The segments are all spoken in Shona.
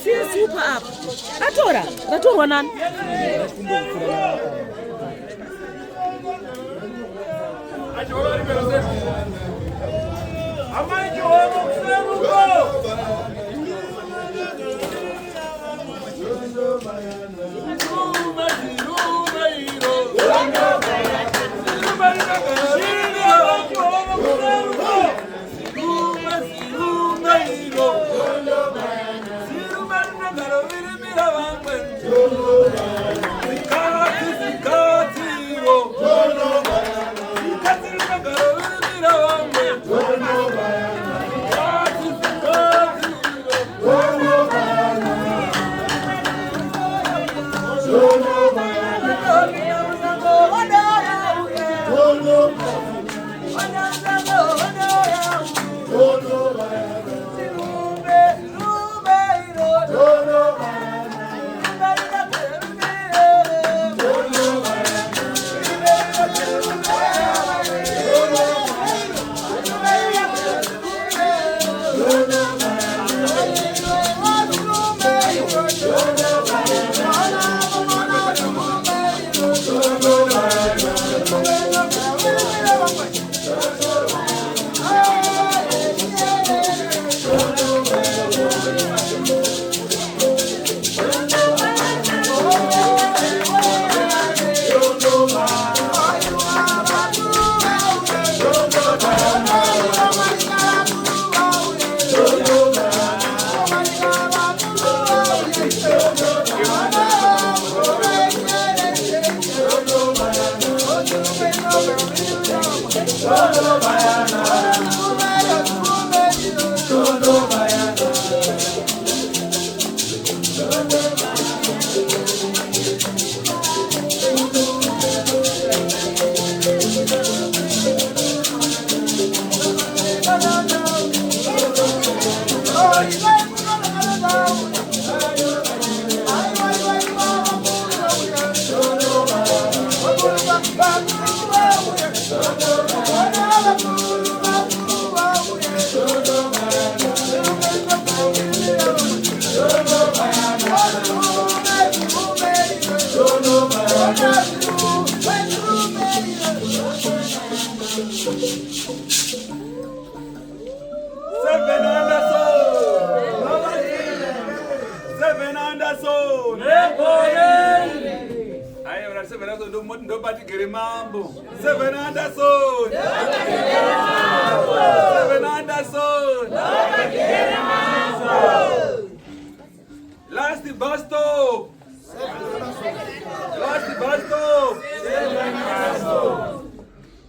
super up. Atorwa nani?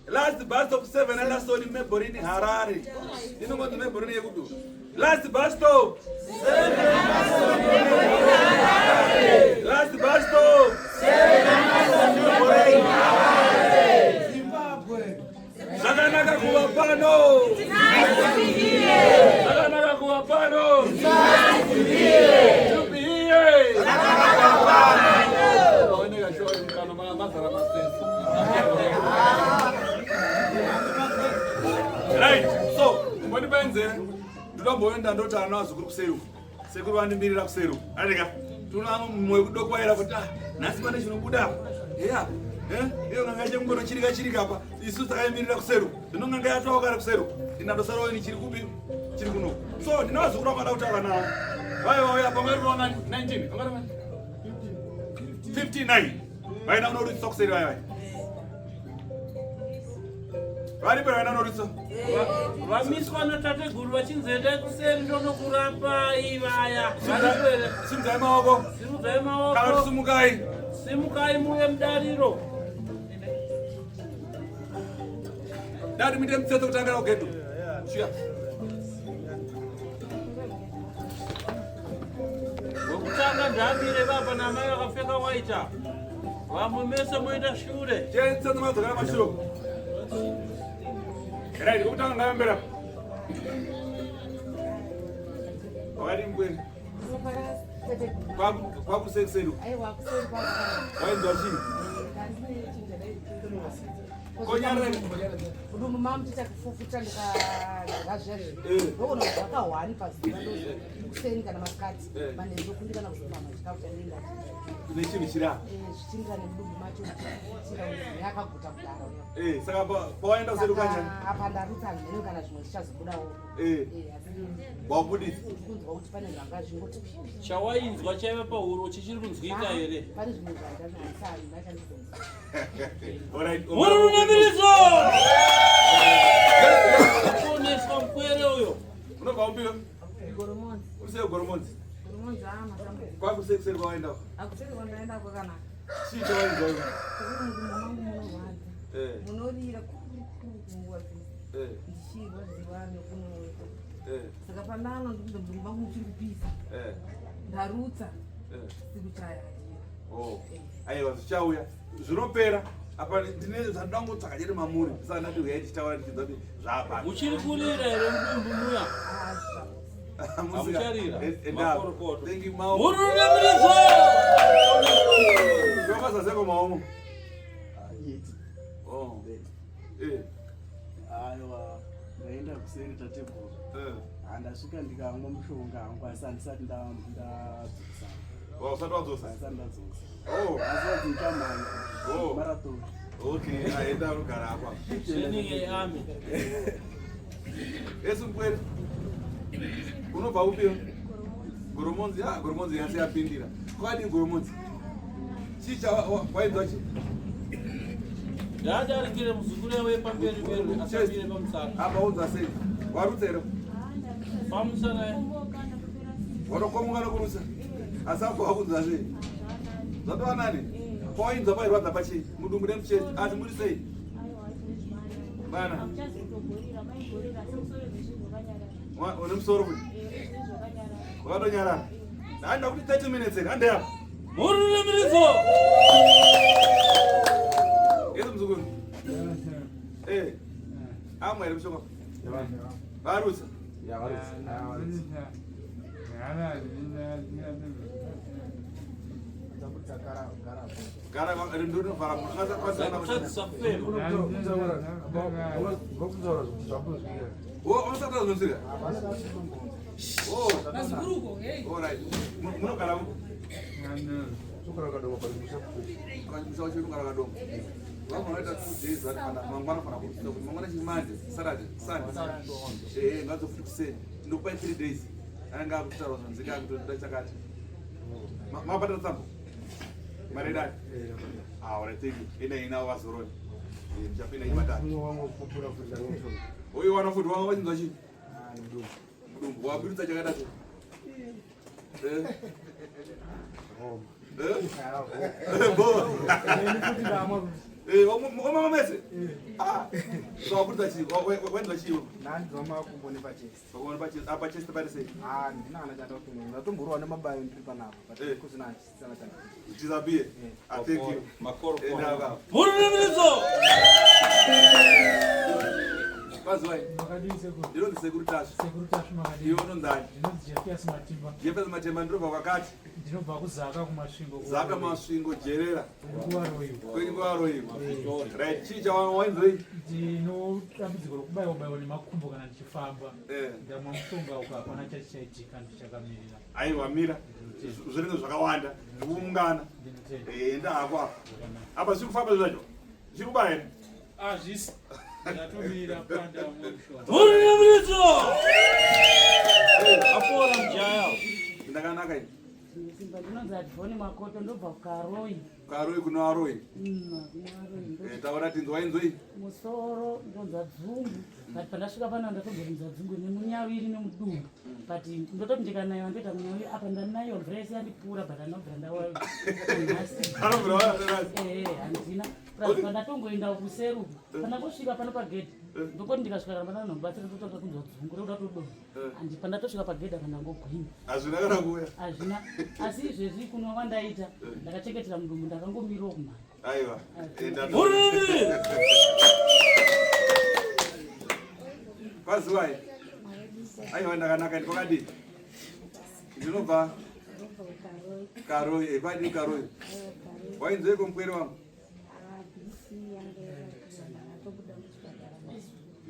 Last bus stop 7 Anderson in Borini Harare. You know what the Borini would do? Last bus stop 7 Anderson in Harare. Last bus stop 7 Anderson in Borini Harare. Zimbabwe. Saganaga kuwapano. Saganaga kuwapano. Tupiye. Saganaga kuwapano. Onega show mkano masara masensi. Right, so when benze ndinomboenda ndotana nazukuru kuseru sekuru vandimbirira kuseru arika tunano mwe kudokwaira kuti nasi pane chinobuda yeah iyo nganga chemgono chirika apa isu takaimirira kuseru ndinonganga yatwakara kuseru ndinandosarawo ini chiri kubi chiri kuno so ndinazukuru vangada kutaura navo vaiva pamwe rona 19 angana 59 vaina unorutisa kuseri vai vari pera vaina unorutisa vamiswa natateguru vachinzenda kuseri ndonokurapa ivaya simudzai maoko simudzai maoko kana kuti simukai simukai muye mudariro dadi muite mutsetso kutangira kugedo shuya wokutanga ndamire baba namai vakapfeka waita vamwe mese moita shure tsetso madzokera mashure right kutanga ngayambera wakati mkwenu kwakusekselu wainzwa chii Konyareka. Mudumbu mamu tichakufufuta ndikazvezve ndoona kuti vakahwani pazuva rose kuseni kana masikati manhezo kundikana kuzomama chikafu chanenga Nechinhu chira. zvichindira nemudumbu macho yakaguta kudaro Saka pawaenda usedu kanjani? apa ndarutsa nhenyu kana zvimwe zvichazobudawo Wabudisa. kunzwa kuti pane zvanga zvingoti chawainzwa chaiva pahuro chichiri kunzwika here? pane zvimwe zvandanisani machandibvunza Alright. Murunamirizo! Kuoneswa mkwere uyo. Unobva upio? goromonzi Useo Goromonzi. goromonzi amasambo Kwakusekuseru kwawaenda. akuseri kwandaenda kwakanaka Chii chawainzwa iwe? mudumbu mangu munorwadza munorira kunguva ndichirwadziwa nekumwoyo saka pandano ndikuti mudumbu mangu muchiri kupisa ndarutsa sikuchaya Aiwa zvichauya. Zvinopera. Apa ndine zvandangotsvaka chete mamuri. Saka ndati uyai tichitaura tichidza kuti zvapa. Muchiri kurira here mudumbu muya? Amucharira. Makorokoto. Thank you Mao. Murunamirizo! Kwabasa seko Mao. Aiwa, ndaenda kuseri tatembo. Andasvika ndikamwa mushonga wangu asi handisati ndadzosa. Usati wadzosa? Handisati ndadzosa. Asi wadzika mhanya. Marathon. Okay, aenda anogara apa. Training yearmy. Yesu mkweli. Unobva upio? Goromonzi. Goromonzi yase yapindira. Kwadi Goromonzi. Chicha wainzwa chi? Ndadarikire muzukuru wepamberi peru asabire pamusana. Apa unza sei? Warutsero. Pamusana. Wanokomuka nokurusa. Asapo hakunza sei? Zatova nani? Pawainzwa pairwadza pachi? Mudumbu nemuchesi. Asi muri sei? Bana. Une musoro kuti? Wakatonyarara. Ndaenda kuti 30 minutes here. Hande apa. Murunamirizo! Yesu mzukuru. Amwe ere mushonga. Varusa. Gara ndino fara mukasa kwasana Zakutsa fema. Unosata zvinzira? Alright. Munogara mu? Musa wacho unogara kadomo. Vanoita 2 days mangwana fana kuita kuti mangwana chimanje Saturday Sunday. Ngazofuti kuseni. Ndokupa 3 days. Anga akutaura zvinzika kuti ndachakati. Mapata tsambo. Maredani. Alright, thank you. Ina wazoroni. Mchapina imatatu. Uyu wanofuti wanga wachinzwa chii? Mudumbu. Wabirutsa chakadatu? Omama mese? So wabirutsa chii? Wenzwa chii? Nandizoma kumbone pachesi. Wakubona pachesi? Apa chesi pari sei? Ndinana chatakumwe. Ndatomborwa nemabayo ndiri panapa. But kusina chisana chana. Tizabiye. Thank you. Makorokoto. Murunamirizo! Kwazwai? Ndinonzi Securitas. Iwe unonzani? Jefes Matemba ndinobva kwakati? Ndinobva kuzaka kumasvingo. Zaka masvingo jerera. Kwenguva roivo. Right, chii chawainzoi? Ndinotambudziko rokubayiwa nemakumbo kana ndichifamba. Ndamwa mushonga ukapana chaitika ndichakamirira. Aiwa mira. Zvinenge zvakawanda. Zvikuungana. Ndahako apa. Apa zvirikufamba zvacho? Zvirikuba here? Hazvisi. Ndatomira panda mushonga. Murunamirizo! Apora mjaya. Ndakanaka ini. Simba ndinonzi Advoni Makoto ndobva kukaroi. Karoi kuno aroi. Taura tinzwa inzoi? Musoro ndonzi Dzungu. But pandasvika pano ndatombonza Dzungu nemunyaviri nemudumbu. But ndototi ndikanaiwa ndoita munyaviri apa ndanaiwa mvura yese yandipfuura but anobva ndawa. Anobva ndawa. Handina. Pandatongoenda kuseru. Pandakosvika pano pagedhi. Ndokoti ndikasvika kana pana nomubatsira totoka kunzwa Dzungu roda todonha. Handi pandatosvika pagedhi akandangogwinya. Hazvina kana kuuya? Hazvina. Asi izvezvi kuno wandaita ndakachengetera mudumbu ndakangomirawo kumhanya. Aiwa. Kwaziwai? Aiwa ndakanaka ini kwakadini? Ndinobva? Karoi. Kwadi Karoi? Wainzoi komkwere wangu?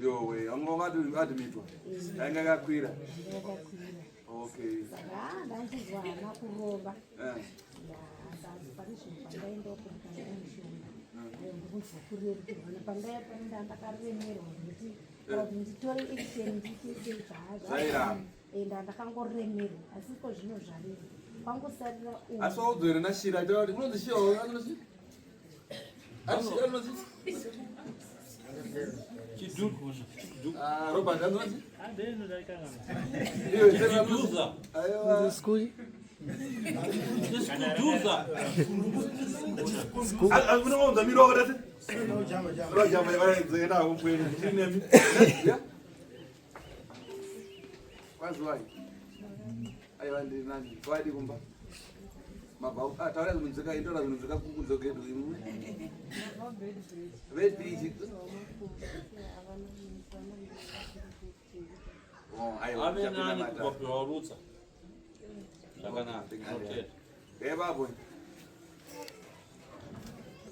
Yo we, ungati mitwa. Ainga kakwira. Okay. Ndandizwana kuroba. Ndaenda ndikuzokurerukirwa pandaipa ndakaremerwa kuti nditore action ndikuite zvaazvo ndakangoremerwa asi ko zvino zvarero kwangosarira asi waudzwere nashira tauri unonzi shira anozi Robert anozi Chiduza. Unounza miro wakati? Jama zena ukweli. Nini? Ya? Kwanza wai. Ayo andi nani? Wadi kumba. Mabau tawala zimzeka indola zimzeka kukuzoketu imu. Vedi. Oh, ayo. Ave nani kwa rutsa. Sakana. Okay. Babo.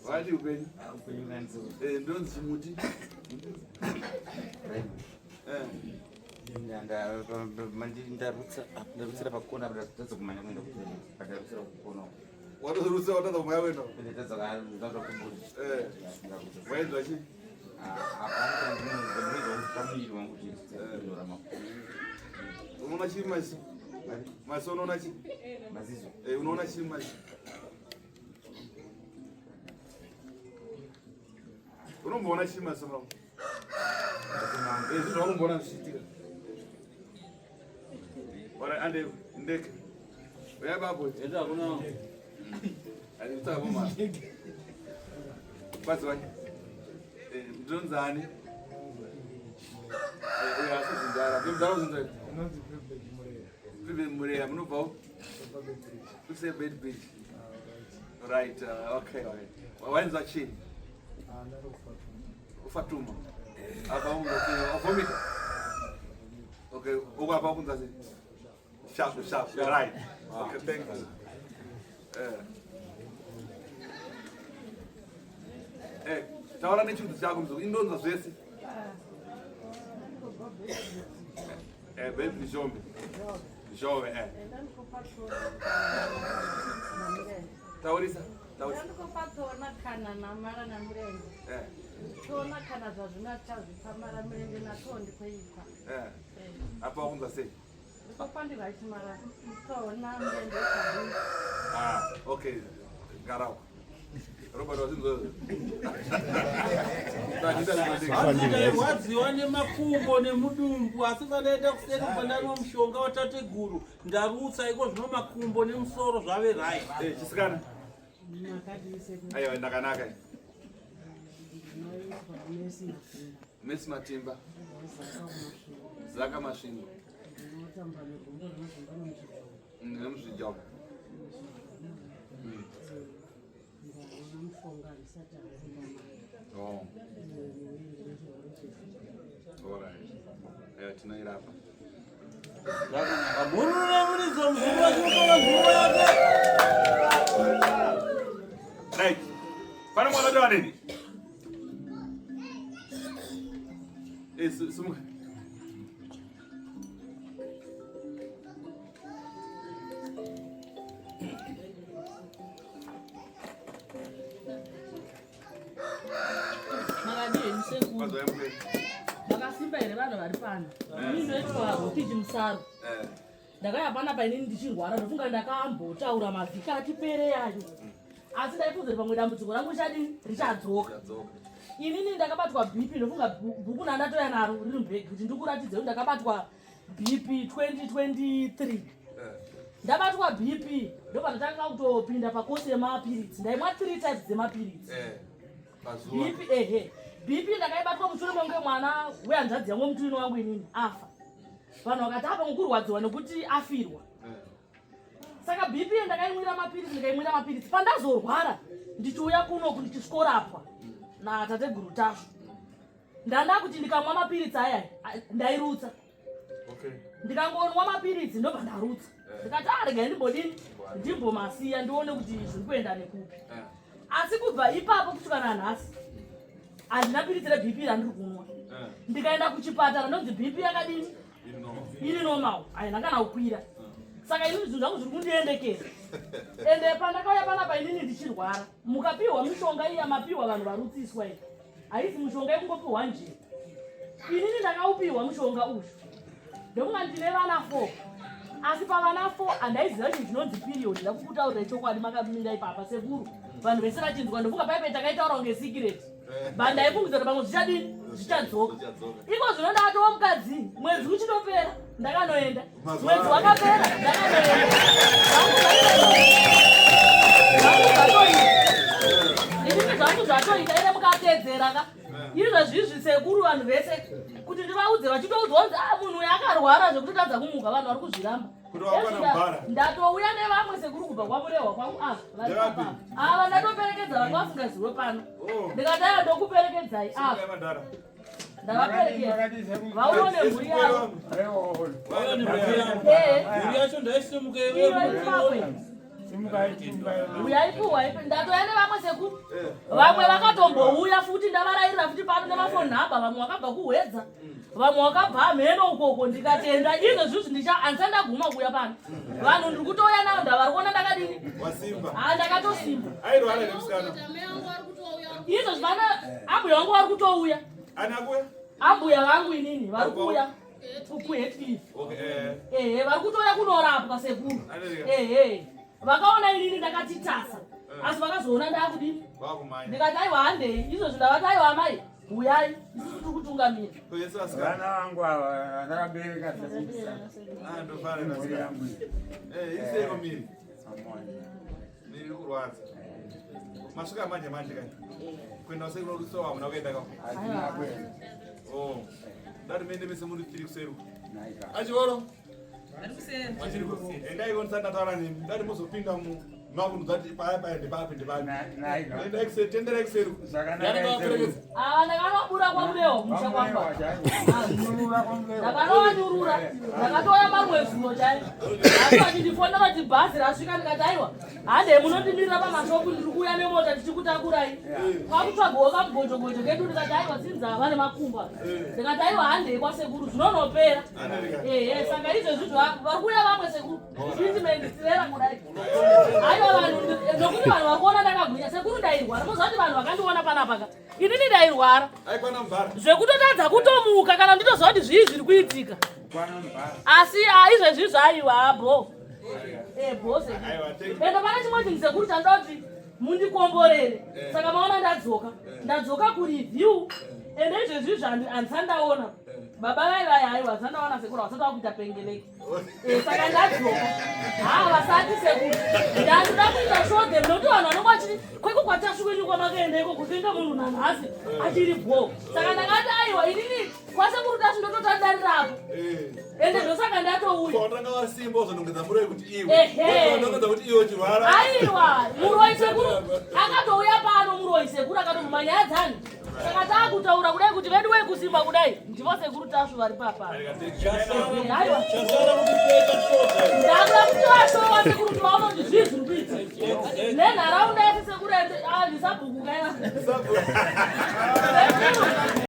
Wadi upeni? Upeni nanzo. Ndonzi chimuti. Ndarutsa pakona patatsa kumanya kwenda kuti patarutsa pakona. Watorutsa wataza kumanya kwenda. Patatsa kaza kumburi. Waenda chi? Apana ndinozo family wangu kuti ndora mako. Unaona chi masi? Masi unaona chi? Mazizo. Unaona chi masi? Unomboona chi masi mako? Zvino unomboona zvichiitika. Wara ande ndeke. Uya babo. Enda kuna. Ali utaka mama. Basi wani. Ndonzani. Uya asizindara. Ndonzara uzindara. Bibi Murea, munobva? Kuse bed beach. Right, okay. Waenza chini. Ufatuma. Apa unga vomita. Okay, uga apa kunza zi. Sharp, right. Okay, thank you. Taura nechudzi chako mzo. Indonza zvese. Baby Jombe. Jove, Taurisa. Ndandikopatona kana namara namurengo. Tona kana zvazvinachazvipa mara murengo natondi kweikwa. Apa unza sei? Ndikopandira kuti mara tona murengo kari. Okay. Garau. Robert wazinzo. Wadziwa nemakumbo nemudumbu asi vanoenda kuseri kwandanwa mushonga watateguru ndarutsa iko zvino makumbo nemusoro zvave rai. Chisikana. Ayo ndakanaka. Messi Matimba. Zaka Mashingo. Nemuzvijabu. Oh. Alright. Tinoirapa. Murure murizo mvura zvinotora mvura yake. Right. Pana mwana ndo nini? Sumu. Vakasimba here vanhu vari pano. Ini ndoitwa tichi musaro. Ndakayapana painini ndichirwara ndofunga ndakambotaura mavhiki atipere ayo. Asi ndaipfudzira pamwe dambudziko rangu richadzoka. Inini ndakabatwa BP ndofunga bhuku nandatoya naro riri mbegi kuti ndikuratidze kuti ndakabatwa BP 2023. Ndabatwa BP ndobva ndatanga kutopinda pakosi yemapiritsi. Ndaimwa 3 types dzemapiritsi. BP BP ndakaibatwa mushure monge mwana wehanzvadzi yangu mutuino wangu inini afa. Vanhu vakati apa mukurwadziwa nekuti afirwa. Saka BP ndakaimwira mapiritsi pandazorwara ndichiuya kuno kuchiskorapwa natateguru tashu. Ndanda kuti ndikamwa mapiritsi aya ndairutsa. Okay. Ndikangonwa mapiritsi ndobva ndarutsa. Ndikati regai ndimbodini ndimbomasiya ndione kuti zviri kuenda nekupi. Asi kubva ipapo kusvika nanhasi handina piritire bp randiri kunwa. Ndikaenda kuchipatara ndonzi bp yakadini iri normal haina kana kukwira. Saka inini zvinhu zvangu zviri kundiendekera. Ende pandakauya panapa inini ndichirwara mukapiwa mishonga iya mapiwa vanhu varutsiswa iyi haisi mishonga yekungopiwa njira. Inini ndakaupiwa mushonga uyu ndokunga ndine vana 4 asi pavana 4 handaiziva chinhu chinonzi period. Ndakukutaurirai chokwadi makamira ipapa sekuru vanhu vese vachinzwa ndofunga paipe takaitaurawo ngesecret bani ndaifungidza kuti pamwe zvichadini zvichadzoka. Iko zvino ndatowa mukadzi mwedzi uchitopera ndakanoenda mwedzi wakapera ndakanoenda inini zvangu zvatoita ine mukatedzera ka izvozvizvi sekuru vanhu vese kuti ndivaudze vachitoudzwa kunzi munhu uyu akarwara zvekutotadza kumuka vanhu vari kuzviramba. Ndatouya nevamwe sekuru kubva kwamurehwa kwangu ava ndatoperekedza vanga vasingaziwe pano ndikadai ndokuperekedzai ndavaperekeza vaone mhuri yavo. Mhuri yacho ndaisimuka uyaipuwa ndatoya nevamwe sekuru vamwe vakatombouya futi ndavarayirira futi pano nemafonhamba vamwe vakabva kuhwedza vamwe vakabva mheno ukoko ndikatenda izvo zvizvi handisa ndaguma kuya pano vanhu ndiri kutoya navo ndavari kuona ndakadini ndakatosimba izvo zvipana ambuya vangu vari kutouya ambuya vangu inini vari kuuya kuHeathcliff vari kutoya kunorapwa sekuru vakaona inini ndakatitasa asi vakazoona ndakudini ndikati aiwa handei izvozvo ndavati aiwa amai uyai isusu tiri kutungamira vana vangu ava ndakabereka iseko miri kurwadza masvika manje kai kuenda useruso hamuna kuenda ka ndati mende mese muri tiri kuseru achivoro endai kondisandataura nemi ndati muzopinda makunzati paya ndipapindipapitendera kuseru ndakanobura kwamurewa musha kwamba ndakanowanyurura ndakatoya marwe zuno chai asi vachindifona vati bhazi rasvika ndikati aiwa handei munondimirira pamashopu ndiri kuuya nemota tichikutakurai kwakutsvagawo kamugojogojo kedu ndikati aiwa sinza vane makumba ndikati aiwa handei kwasekuru zvinonopera saka izvezvi vari kuuya vamwe sekuru ichindimendisirera kudai aiwa vanhu nokuti vanhu vakuona ndakagwinya sekuru ndairwara mozvati vanhu vakandiona panapaka inini ndairwara zvekutotadza kutomuka kana nditoziva kuti zvii zviri kuitika asi izvezvi zvaiwa bho bhose ende pane chimwe chinhu sekuru chandoda kuti mundikomborere saka maona ndadzoka kureview ende izvezvi handisandaona baba vai haiwa handisandaona sekuru vasati vakuita pengeleki saka ndadzoka vasati sekuru ndandoda kuita shodhe nokuti vanhu vanonge vachiti kweko kwatasvikwenyu kwamakaendeko kutoenda munhu nanhasi achiri bho saka ndakati aiwa inini kwasekuru tasvindototandarirapo ende ndosaka ndatouya aiwa muroi sekuru akatouya pano muroi sekuru akatomumanyaya dzani saka taakutaura kudai kuti vedu wekusimba kudai ndivo sekuru tasvo vari papa ndakuda kutoashowa sekuru kuti vaona kuti zvii zviri kuitika nenharaunda yese sekuru ndisabhuku kaina